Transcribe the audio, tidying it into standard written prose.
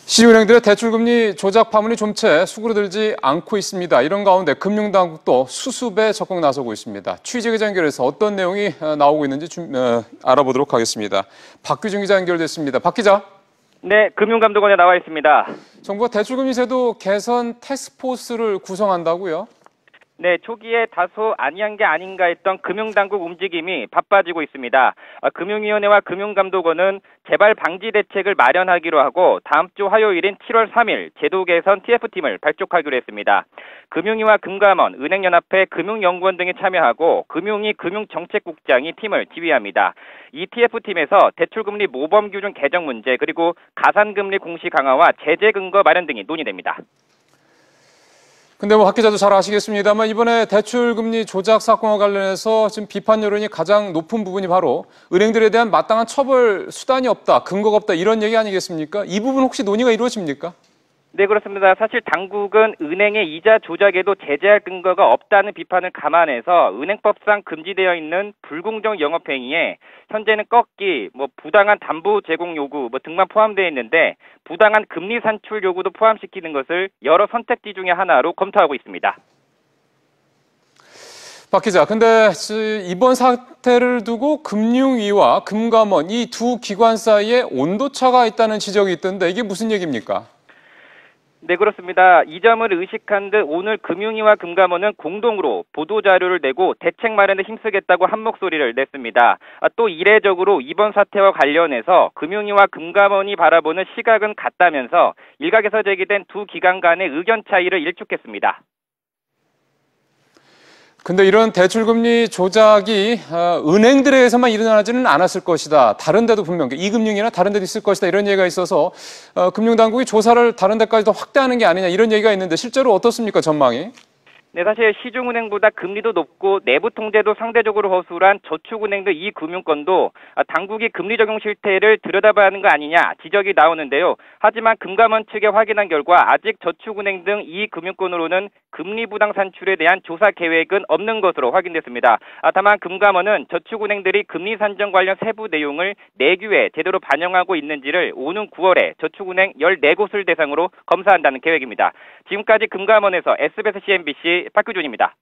시중은행들의 대출금리 조작 파문이 좀채 수그러들지 않고 있습니다. 이런 가운데 금융당국도 수습에 적극 나서고 있습니다. 취재 기자 연결해서 어떤 내용이 나오고 있는지 알아보도록 하겠습니다. 박규준 기자 연결됐습니다. 박 기자. 네, 금융감독원에 나와 있습니다. 정부가 대출금리 제도 개선 태스크포스를 구성한다고요? 네, 초기에 다소 아니한 게 아닌가 했던 금융당국 움직임이 바빠지고 있습니다. 금융위원회와 금융감독원은 재발 방지 대책을 마련하기로 하고 다음 주 화요일인 7월 3일 제도 개선 TF팀을 발족하기로 했습니다. 금융위와 금감원, 은행연합회, 금융연구원 등이 참여하고 금융위 금융정책국장이 팀을 지휘합니다. 이 TF팀에서 대출금리 모범 기준 개정 문제 그리고 가산금리 공시 강화와 제재 근거 마련 등이 논의됩니다. 근데 박 기자도 잘 아시겠습니다만 이번에 대출금리 조작 사건과 관련해서 지금 비판 여론이 가장 높은 부분이 바로 은행들에 대한 마땅한 처벌 수단이 없다, 근거가 없다 이런 얘기 아니겠습니까? 이 부분 혹시 논의가 이루어집니까? 네, 그렇습니다. 사실 당국은 은행의 이자 조작에도 제재할 근거가 없다는 비판을 감안해서 은행법상 금지되어 있는 불공정 영업행위에 현재는 꺾기, 부당한 담보 제공 요구 등만 포함되어 있는데 부당한 금리 산출 요구도 포함시키는 것을 여러 선택지 중에 하나로 검토하고 있습니다. 박 기자, 근데 이번 사태를 두고 금융위와 금감원 이 두 기관 사이에 온도차가 있다는 지적이 있던데 이게 무슨 얘기입니까? 네, 그렇습니다. 이 점을 의식한 듯 오늘 금융위와 금감원은 공동으로 보도자료를 내고 대책 마련에 힘쓰겠다고 한 목소리를 냈습니다. 또 이례적으로 이번 사태와 관련해서 금융위와 금감원이 바라보는 시각은 같다면서 일각에서 제기된 두 기관 간의 의견 차이를 일축했습니다. 근데 이런 대출금리 조작이 은행들에게서만 일어나지는 않았을 것이다. 다른 데도 분명 이금융이나 다른 데도 있을 것이다. 이런 얘기가 있어서 금융당국이 조사를 다른 데까지 더 확대하는 게 아니냐 이런 얘기가 있는데 실제로 어떻습니까, 전망이? 네, 사실 시중은행보다 금리도 높고 내부 통제도 상대적으로 허술한 저축은행도 이 금융권도 당국이 금리 적용 실태를 들여다봐야 하는 거 아니냐 지적이 나오는데요. 하지만 금감원 측에 확인한 결과 아직 저축은행 등 이 금융권으로는 금리 부당 산출에 대한 조사 계획은 없는 것으로 확인됐습니다. 다만 금감원은 저축은행들이 금리 산정 관련 세부 내용을 내규에 제대로 반영하고 있는지를 오는 9월에 저축은행 14곳을 대상으로 검사한다는 계획입니다. 지금까지 금감원에서 SBS CNBC 박규준입니다.